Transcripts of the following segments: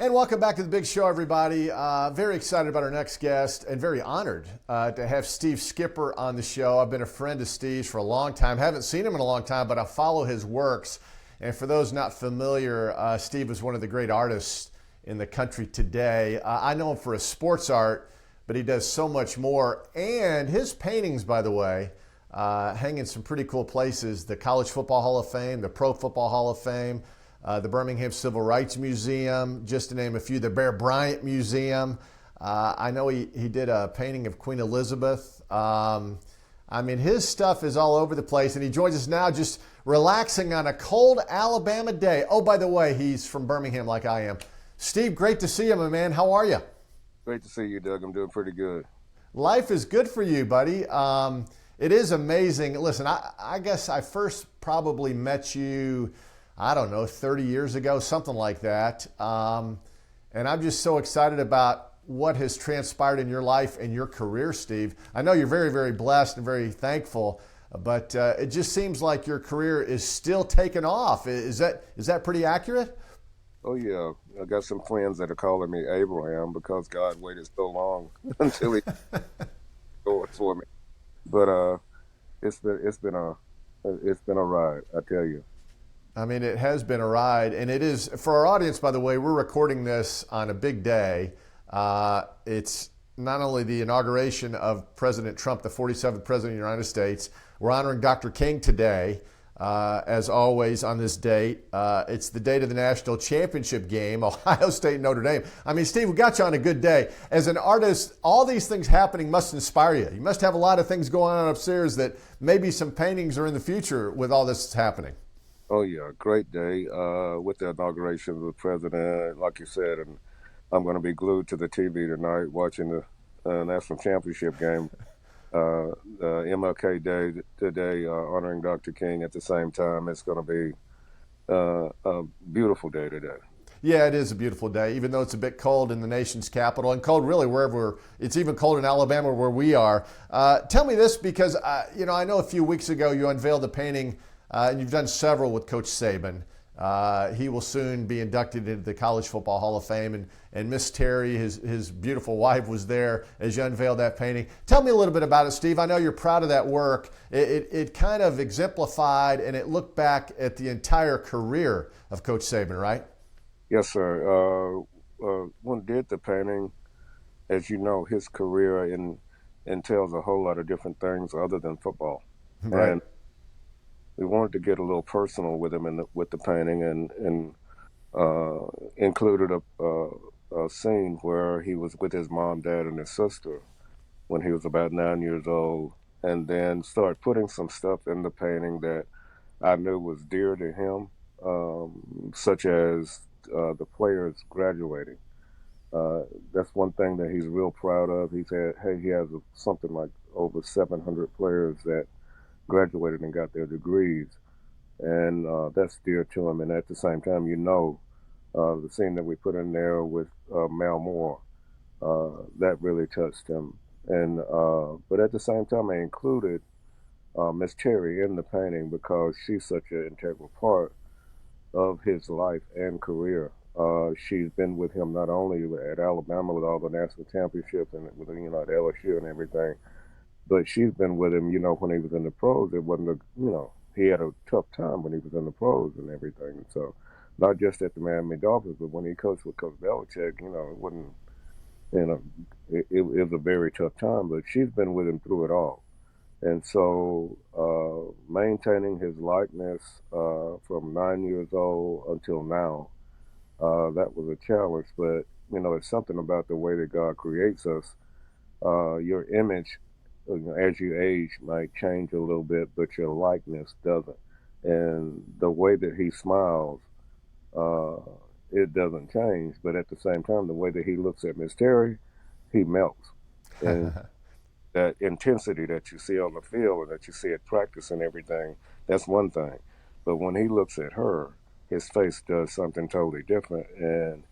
And welcome back to the big show, everybody. Very excited about our next guest and very honored to have Steve Skipper on the show. I've been a friend of Steve's for a long time. Haven't seen him in a long time, but I follow his works. And for those not familiar, Steve is one of the great artists in the country today. I know him for his sports art, but he does so much more. And his paintings, by the way, hang in some pretty cool places. The College Football Hall of Fame, the Pro Football Hall of Fame, the Birmingham Civil Rights Museum, just to name a few, the Bear Bryant Museum. I know he did a painting of Queen Elizabeth. I mean, his stuff is all over the place, and he joins us now just relaxing on a cold Alabama day. Oh, by the way, he's from Birmingham like I am. Steve, great to see you, my man. How are you? Great to see you, Doug. I'm doing pretty good. Life is good for you, buddy. It is amazing. Listen, I guess I first probably met you, I don't know, 30 years ago, something like that. And I'm just so excited about what has transpired in your life and your career, Steve. I know you're very, very blessed and very thankful, but it just seems like your career is still taking off. Is that pretty accurate? Oh, yeah. I got some friends that are calling me Abraham because God waited so long until he do it for me. But it's been a ride, I tell you. I mean, it has been a ride, and it is, for our audience, by the way, we're recording this on a big day. It's not only the inauguration of President Trump, the 47th President of the United States. We're honoring Dr. King today, as always, on this date. It's the date of the national championship game, Ohio State and Notre Dame. I mean, Steve, we got you on a good day. As an artist, all these things happening must inspire you. You must have a lot of things going on upstairs that maybe some paintings are in the future with all this happening. Oh, yeah, great day with the inauguration of the president, like you said, and I'm going to be glued to the TV tonight watching the national championship game. MLK Day today, honoring Dr. King at the same time. It's going to be a beautiful day today. Yeah, it is a beautiful day, even though it's a bit cold in the nation's capital and cold really wherever. It's even cold in Alabama where we are. Tell me this, because I know a few weeks ago you unveiled a painting, and you've done several with Coach Saban. He will soon be inducted into the College Football Hall of Fame, and Miss Terry, his beautiful wife, was there as you unveiled that painting. Tell me a little bit about it, Steve. I know you're proud of that work. It kind of exemplified, and it looked back at the entire career of Coach Saban, right? Yes, sir. When I did the painting, as you know, his career entails a whole lot of different things other than football. Right. And we wanted to get a little personal with him with the painting, and included a scene where he was with his mom, dad, and his sister when he was about 9 years old, and then started putting some stuff in the painting that I knew was dear to him, such as the players graduating. That's one thing that he's real proud of. He has something like over 700 players that graduated and got their degrees, and that's dear to him. And at the same time, the scene that we put in there with Mal Moore, that really touched him. And but at the same time, I included Miss Terry in the painting because she's such an integral part of his life and career. She's been with him not only at Alabama with all the national championships and with at LSU and everything, but she's been with him, when he was in the pros. It wasn't he had a tough time when he was in the pros and everything. So not just at the Miami Dolphins, but when he coached with Coach Belichick, it wasn't, it was a very tough time, but she's been with him through it all. And so maintaining his likeness from 9 years old until now, that was a challenge. But, it's something about the way that God creates us. Your image, as you age, might change a little bit, but your likeness doesn't. And the way that he smiles, it doesn't change. But at the same time, the way that he looks at Miss Terry, he melts. And that intensity that you see on the field and that you see at practice and everything, that's one thing. But when he looks at her, his face does something totally different. And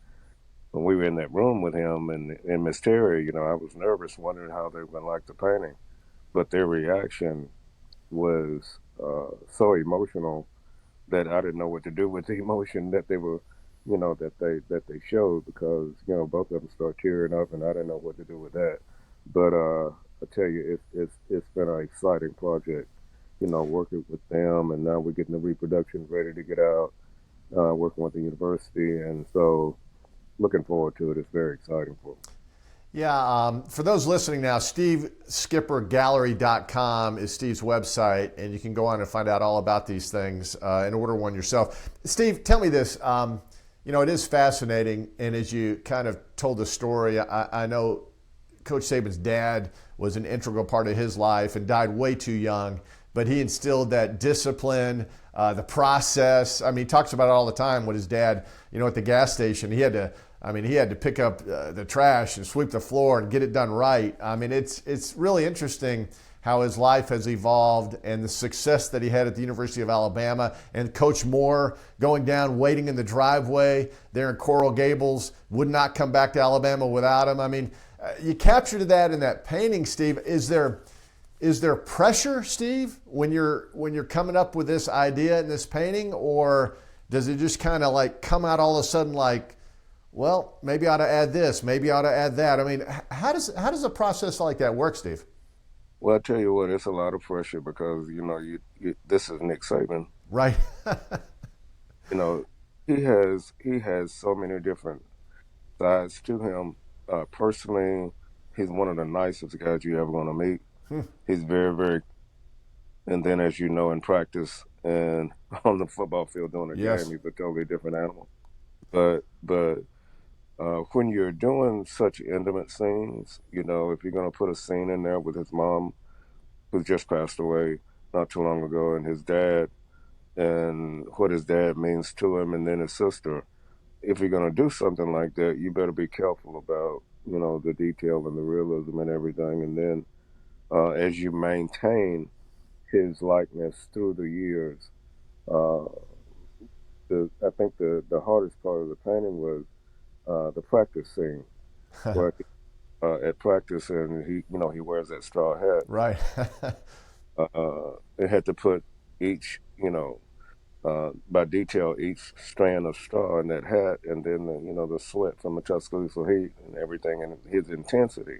when we were in that room with him and Miss Terry, I was nervous, wondering how they were going to like the painting. But their reaction was so emotional that I didn't know what to do with the emotion that they were that they showed, because both of them start tearing up, and I didn't know what to do with that. But I tell you, it's been an exciting project, working with them, and now we're getting the reproductions ready to get out, working with the university, and so looking forward to it. It's very exciting for me. Yeah, for those listening now, SteveSkipperGallery.com is Steve's website, and you can go on and find out all about these things and order one yourself. Steve, tell me this. It is fascinating, and as you kind of told the story, I know Coach Saban's dad was an integral part of his life and died way too young, but he instilled that discipline, the process. I mean, he talks about it all the time with his dad, at the gas station. He had to pick up the trash and sweep the floor and get it done right. I mean, it's really interesting how his life has evolved and the success that he had at the University of Alabama, and Coach Moore going down, waiting in the driveway there in Coral Gables, would not come back to Alabama without him. I mean, you captured that in that painting, Steve. Is there pressure, Steve, when you're coming up with this idea in this painting, or does it just kind of like come out all of a sudden like, well, maybe I ought to add this, maybe I ought to add that? I mean, how does a process like that work, Steve? Well, I tell you what, it's a lot of pressure because this is Nick Saban. Right. You know, he has so many different sides to him. Personally, he's one of the nicest guys you're ever going to meet. He's very, very, and then as you know, in practice and on the football field during a Yes. game, he's a totally different animal. But when you're doing such intimate scenes, if you're going to put a scene in there with his mom, who just passed away not too long ago, and his dad, and what his dad means to him, and then his sister, if you're going to do something like that, you better be careful about, the detail and the realism and everything. And then as you maintain his likeness through the years, uh, I think the hardest part of the painting was the practice scene, where at practice, and he wears that straw hat. Right. They had to put each, by detail, each strand of straw in that hat, and then the sweat from the Tuscaloosa heat and everything, and his intensity.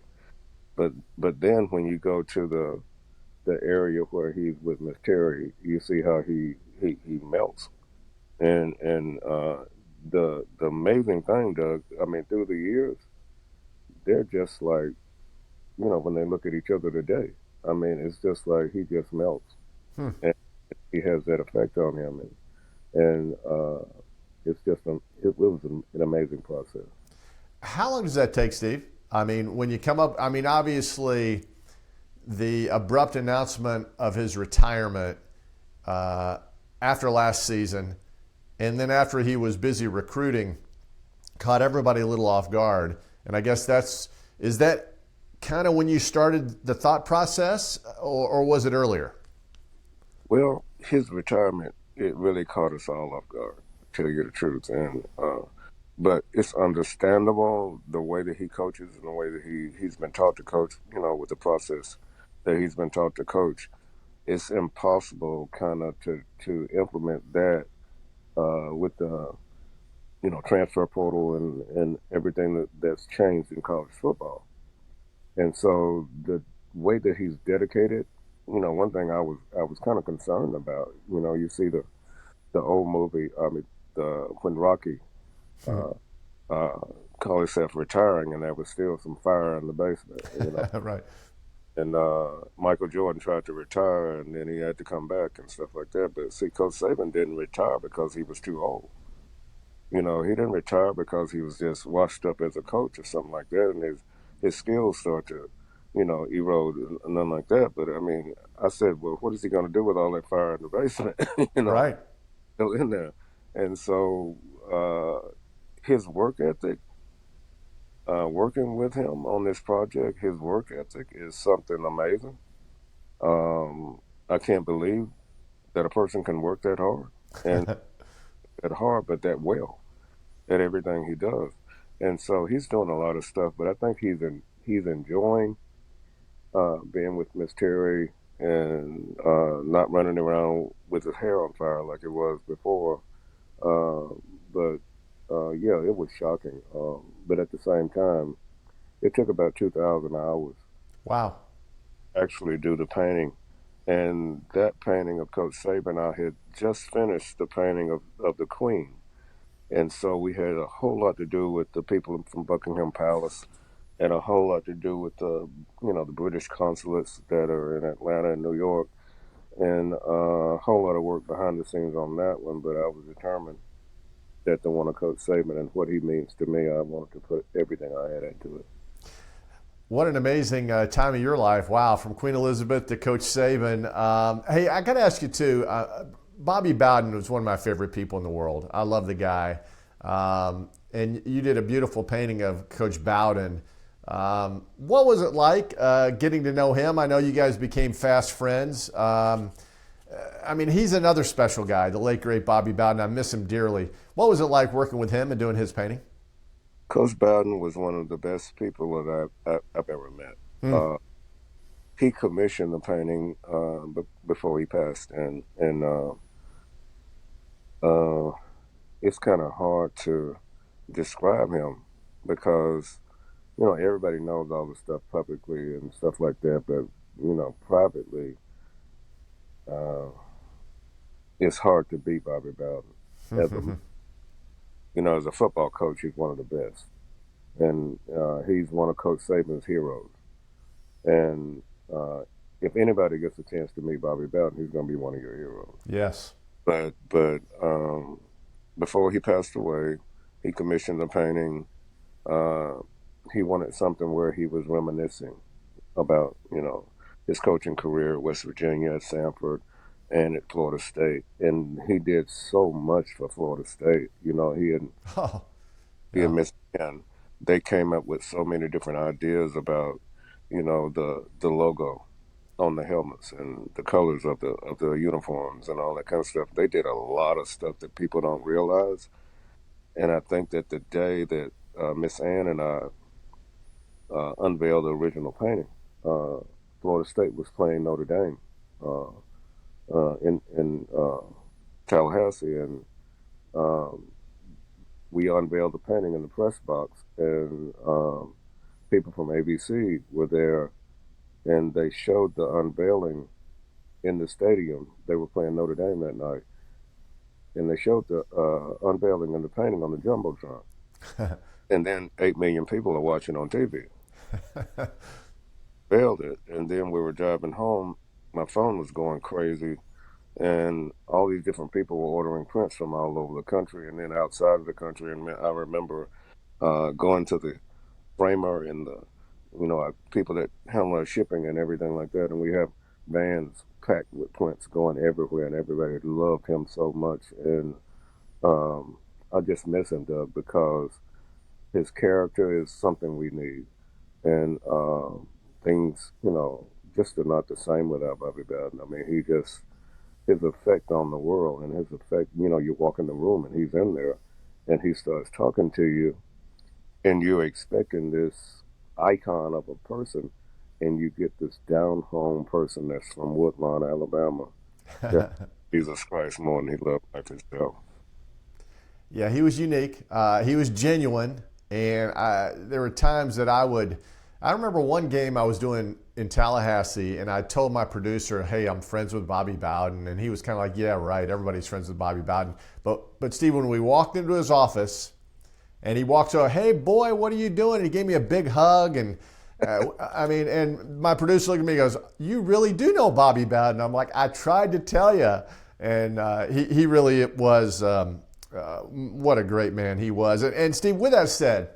But then when you go to the area where he's with Miss Terry, you see how he melts. And the amazing thing, Doug, I mean, through the years, they're just like, when they look at each other today, I mean, it's just like he just melts, Hmm. and he has that effect on him, and it's just it was an amazing process. How long does that take, Steve? I mean, when you come up, I mean, obviously, the abrupt announcement of his retirement after last season, and then after he was busy recruiting, caught everybody a little off guard. And I guess is that kind of when you started the thought process, or was it earlier? Well, his retirement, it really caught us all off guard, to tell you the truth. And but it's understandable the way that he coaches and the way that he's been taught to coach. With the process that he's been taught to coach, it's impossible kind of to implement that with the transfer portal and everything that's changed in college football. And so the way that he's dedicated, one thing I was kind of concerned about. You see the old movie, I mean, when Rocky uh, uh, called himself retiring, and there was still some fire in the basement. Right. And Michael Jordan tried to retire, and then he had to come back and stuff like that. But see, Coach Saban didn't retire because he was too old. He didn't retire because he was just washed up as a coach or something like that, and his skills start to, erode and nothing like that. But I mean, I said, well, what is he going to do with all that fire in the basement? Right. Still in there. And so his work ethic, working with him on this project, his work ethic is something amazing. I can't believe that a person can work that hard and that hard, but that well at everything he does. And so he's doing a lot of stuff, but I think he's enjoying being with Miss Terry and not running around with his hair on fire like it was before. But yeah, it was shocking. But at the same time, it took about 2,000 hours Wow. actually do the painting. And that painting of Coach Saban, I had just finished the painting of the Queen. And so we had a whole lot to do with the people from Buckingham Palace and a whole lot to do with the British consulates that are in Atlanta and New York, and a whole lot of work behind the scenes on that one. But I was determined that the one of Coach Saban and what he means to me, I wanted to put everything I had into it. What an amazing time of your life. Wow, from Queen Elizabeth to Coach Saban. Hey, I got to ask you, too. Bobby Bowden was one of my favorite people in the world. I love the guy. And you did a beautiful painting of Coach Bowden. What was it like getting to know him? I know you guys became fast friends. I mean, he's another special guy, the late, great Bobby Bowden. I miss him dearly. What was it like working with him and doing his painting? Coach Bowden was one of the best people that I've ever met. Hmm. He commissioned the painting before he passed, and uh, it's kind of hard to describe him because everybody knows all the stuff publicly and stuff like that, but privately, uh, it's hard to beat Bobby Bowden. As as a football coach, he's one of the best, and he's one of Coach Saban's heroes. And if anybody gets a chance to meet Bobby Bowden, he's going to be one of your heroes. Yes. But before he passed away, he commissioned the painting. Uh, he wanted something where he was reminiscing about his coaching career at West Virginia, at Sanford, and at Florida State. And he did so much for Florida State. Oh, He yeah. and Miss Ann, they came up with so many different ideas about the logo on the helmets and the colors of the uniforms and all that kind of stuff. They did a lot of stuff that people don't realize. And I think that the day that Miss Ann and I unveiled the original painting, Florida State was playing Notre Dame uh, in Tallahassee, and um, we unveiled the painting in the press box, and people from ABC were there, and they showed the unveiling in the stadium. They were playing Notre Dame that night, and they showed the unveiling and the painting on the jumbotron. And then 8 million people are watching on TV. Failed it, and then we were driving home. My phone was going crazy, and all these different people were ordering prints from all over the country and then outside of the country. And I remember going to the framer and the people that handle our shipping and everything like that, and we have vans packed with prints going everywhere, and everybody loved him so much. And I just miss him, Doug, because his character is something we need, and things just are not the same without Bobby Bowden. I mean, his effect on the world, and his effect, you walk in the room and he's in there and he starts talking to you, and you're expecting this icon of a person, and you get this down home person that's from Woodlawn, Alabama, that Jesus Christ more than he loved life itself. Yeah, he was unique. He was genuine, and there were times that I remember one game I was doing in Tallahassee, and I told my producer, "Hey, I'm friends with Bobby Bowden," and he was kind of like, "Yeah, right. Everybody's friends with Bobby Bowden." But Steve, when we walked into his office, and he walks over, "Hey, boy, what are you doing?" And he gave me a big hug, and I mean, and my producer looked at me and goes, "You really do know Bobby Bowden?" I'm like, "I tried to tell you," and he really was. What a great man he was. And Steve, with that said,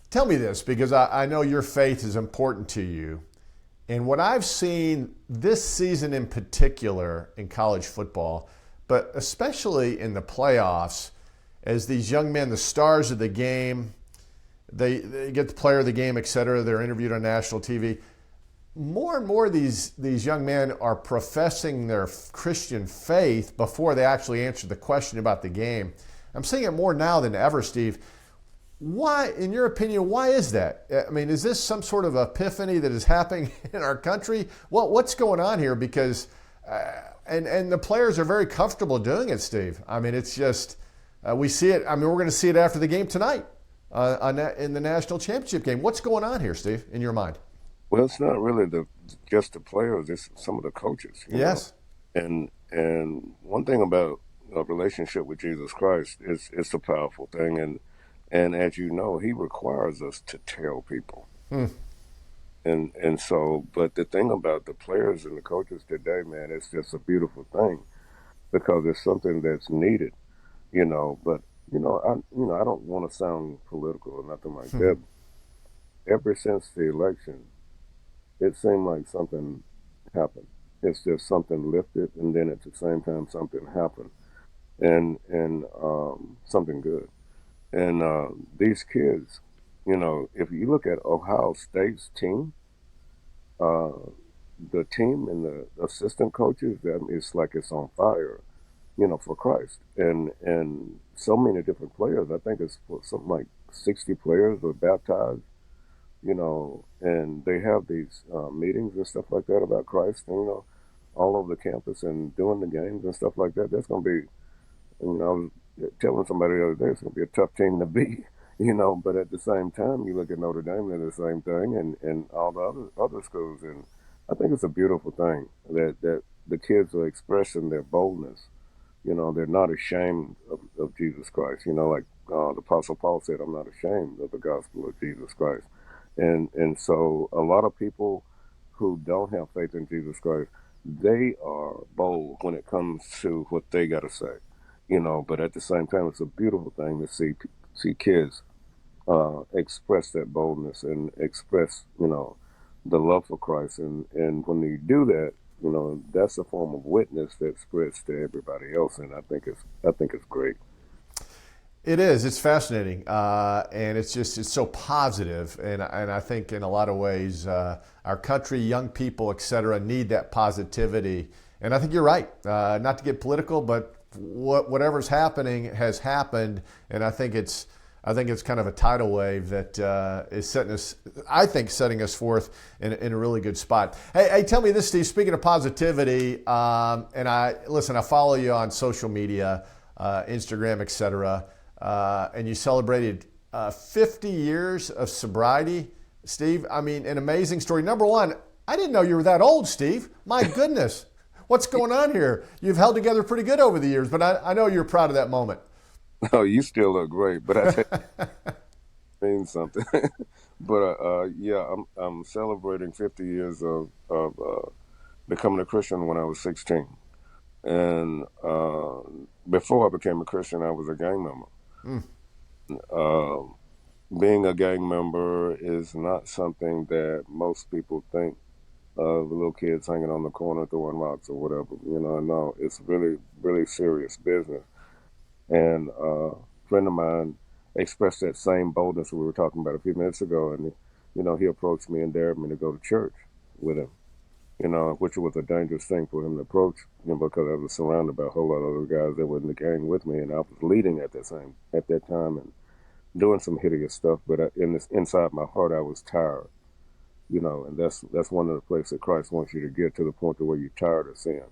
tell me this, because I know your faith is important to you. And what I've seen this season in particular in college football, but especially in the playoffs, as these young men, the stars of the game, they get the player of the game, et cetera, they're interviewed on national TV. More and more these young men are professing their Christian faith before they actually answer the question about the game. I'm seeing it more now than ever, Steve. Why, in your opinion, why is that? I mean, is this some sort of epiphany that is happening in our country? What's going on here? Because, and the players are very comfortable doing it, Steve. I mean, it's just, We see it. I mean, we're going to see it after the game tonight in the national championship game. What's going on here, Steve, in your mind? Well, it's not really just the players; it's some of the coaches, Yes. And one thing about a relationship with Jesus Christ is it's a powerful thing, and as you know, He requires us to tell people. Hmm. And so, but the thing about the players and the coaches today, man, it's just a beautiful thing because it's something that's needed, But I don't want to sound political or nothing like that. Ever since the election, it seemed like something happened. It's just something lifted, and then at the same time, something happened, and something good. And these kids, if you look at Ohio State's team, uh, the team and the assistant coaches, that it's like it's on fire, for Christ. And so many different players. I think it's something like 60 players were baptized, and they have these meetings and stuff like that about Christ, all over the campus and doing the games and stuff like that. That's going to be, I was telling somebody the other day, it's going to be a tough team to beat, but at the same time, you look at Notre Dame, they're the same thing, and all the other schools. And I think it's a beautiful thing that the kids are expressing their boldness. They're not ashamed of Jesus Christ. Like the Apostle Paul said, I'm not ashamed of the gospel of Jesus Christ. And so a lot of people who don't have faith in Jesus Christ, they are bold when it comes to what they got to say. But at the same time, it's a beautiful thing to see kids express that boldness and express, the love for Christ. And when you do that, that's a form of witness that spreads to everybody else. And I think it's great. It is. It's fascinating, and it's so positive, and I think in a lot of ways, our country, young people, et cetera, need that positivity. And I think you're right. Not to get political, but whatever's happening has happened, and I think it's kind of a tidal wave that is setting us forth in a really good spot. Hey, tell me this, Steve. Speaking of positivity, and I follow you on social media, Instagram, et cetera. And you celebrated 50 years of sobriety, Steve. I mean, an amazing story. Number one, I didn't know you were that old, Steve. My goodness. What's going on here? You've held together pretty good over the years, but I know you're proud of that moment. Oh, you still look great, but I think it means something. But yeah, I'm celebrating 50 years of becoming a Christian when I was 16, and before I became a Christian, I was a gang member. Mm. Uh, Being a gang member is not something that most people think of little kids hanging on the corner throwing rocks or whatever. No, it's really, really serious business. And a friend of mine expressed that same boldness we were talking about a few minutes ago. And, he approached me and dared me to go to church with him, which was a dangerous thing for him to approach, because I was surrounded by a whole lot of other guys that were in the gang with me. And I was leading at that time and doing some hideous stuff. But inside my heart, I was tired, and that's one of the places that Christ wants you to get to, the point to where you're tired of sin.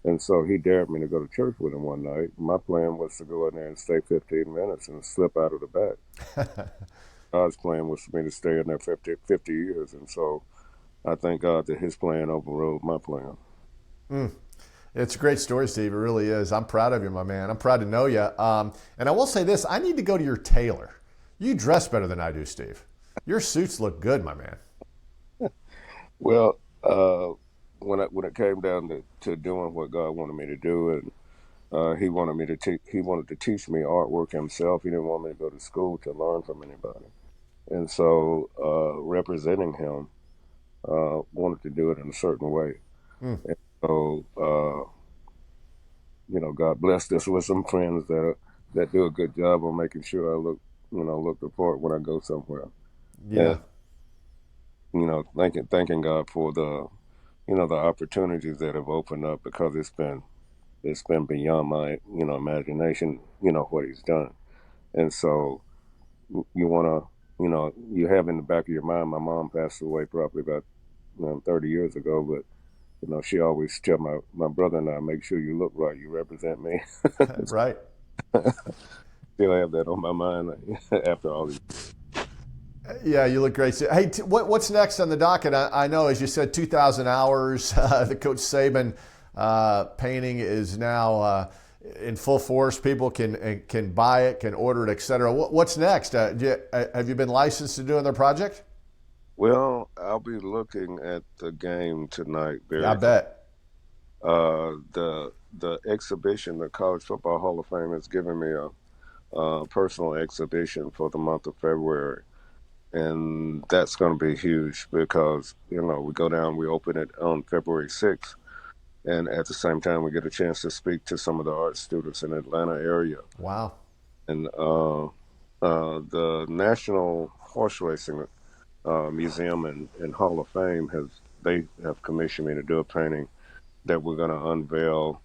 And so he dared me to go to church with him one night. My plan was to go in there and stay 15 minutes and slip out of the back. God's plan was for me to stay in there 50 years. And so I thank God that his plan overrode my plan. Mm. It's a great story, Steve. It really is. I'm proud of you, my man. I'm proud to know you. And I will say this. I need to go to your tailor. You dress better than I do, Steve. Your suits look good, my man. Well, when it came down to doing what God wanted me to do, and he wanted to teach me artwork himself. He didn't want me to go to school to learn from anybody. And so representing him, wanted to do it in a certain way. Mm. And so God blessed us with some friends that do a good job on making sure I look the part when I go somewhere. Yeah. And thanking God for the opportunities that have opened up, because it's been beyond my imagination, what he's done. And so you want to, you have in the back of your mind, my mom passed away probably about 30 years ago, but she always tell my brother and I, make sure you look right, you represent me. Right. Still have that on my mind after all these. Yeah, you look great. Hey, what's next on the docket? I know, as you said, 2,000 hours. The Coach Saban painting is now in full force. People can buy it, can order it, etc. What's next? Have you been licensed to do another project? Well, I'll be looking at the game tonight Yeah, I very close. bet. The exhibition, the College Football Hall of Fame, has given me a personal exhibition for the month of February, and that's going to be huge because we go down, we open it on February 6th, and at the same time we get a chance to speak to some of the art students in the Atlanta area, Wow. and the National Horse Racing Museum and Hall of Fame they have commissioned me to do a painting that we're going to unveil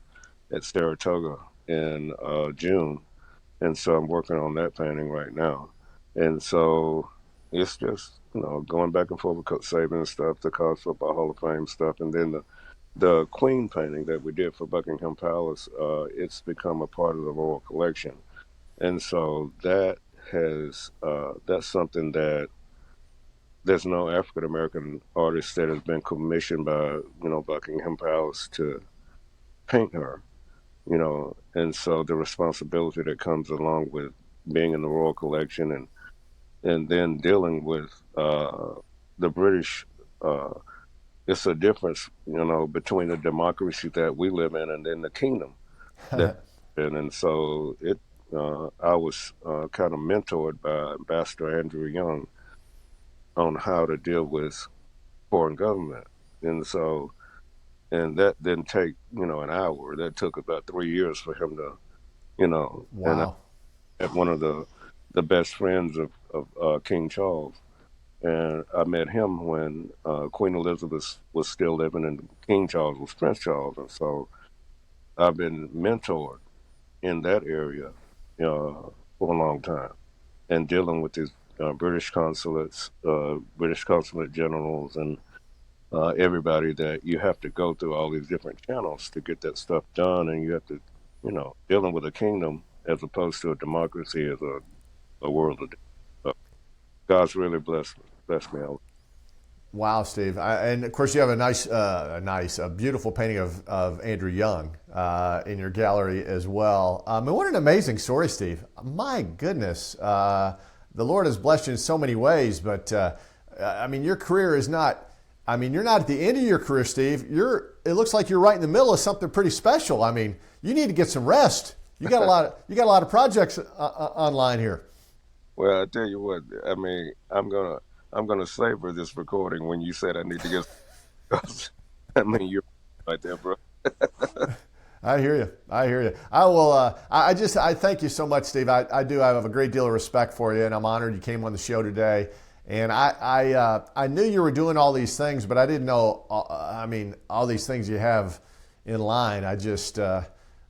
at Saratoga in June, and so I'm working on that painting right now, and so it's just going back and forth with Coach Saban stuff, the College Football Hall of Fame stuff, and then the Queen painting that we did for Buckingham Palace. It's become a part of the Royal Collection, and so that's something that there's no African American artist that has been commissioned by Buckingham Palace to paint her, and so the responsibility that comes along with being in the Royal Collection and then dealing with the British. It's a difference, between the democracy that we live in and then the kingdom that, and so I was kind of mentored by Ambassador Andrew Young on how to deal with foreign government, and so that didn't take an hour. That took about 3 years for him to, and I Wow. had one of the best friends of King Charles. And I met him when Queen Elizabeth was still living and King Charles was Prince Charles. And so I've been mentored in that area for a long time and dealing with these British consulates, British consulate generals, and everybody that you have to go through all these different channels to get that stuff done. And you have to, dealing with a kingdom as opposed to a democracy is a world of difference. So God's really blessed me. Wow, Steve. And of course, you have a beautiful painting of Andrew Young in your gallery as well. And what an amazing story, Steve. My goodness. The Lord has blessed you in so many ways, but your career is not, you're not at the end of your career, Steve. It looks like you're right in the middle of something pretty special. You need to get some rest. You got a lot of projects online here. Well, I tell you what, I'm gonna savor this recording when you said I need to get. You're right there, bro. I hear you. I hear you. I will. I thank you so much, Steve. I do. I have a great deal of respect for you, and I'm honored you came on the show today. And I knew you were doing all these things, but I didn't know. All these things you have in line. I just,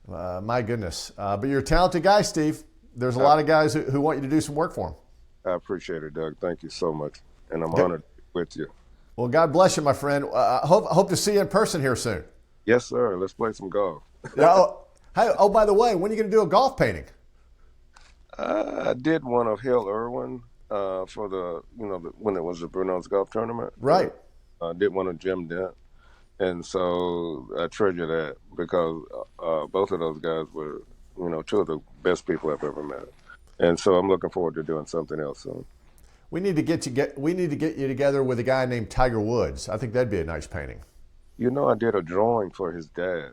my goodness. But you're a talented guy, Steve. There's a lot of guys who want you to do some work for them. I appreciate it, Doug. Thank you so much, and I'm honored to be with you. Well, God bless you, my friend. Hope to see you in person here soon. Yes, sir. Let's play some golf. Yeah. By the way, when are you going to do a golf painting? I did one of Hill Irwin for when it was the Brunel's golf tournament. Right. I did one of Jim Dent, and so I treasure that because both of those guys were two of the best people I've ever met, and so I'm looking forward to doing something else soon. We need to get you together with a guy named Tiger Woods. I think that'd be a nice painting. I did a drawing for his dad.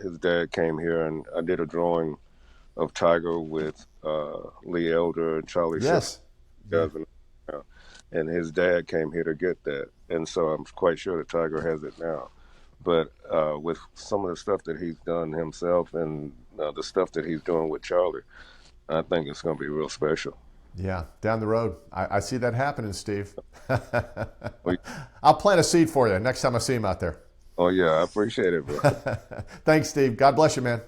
His dad came here, and I did a drawing of Tiger with Lee Elder and Charlie Yes. Sheen, and his dad came here to get that, and so I'm quite sure that Tiger has it now. But with some of the stuff that he's done himself and the stuff that he's doing with Charlie, I think it's going to be real special. Yeah, down the road. I see that happening, Steve. Well, I'll plant a seed for you next time I see him out there. oh, yeah, I appreciate it, bro. Thanks, Steve. God bless you, man.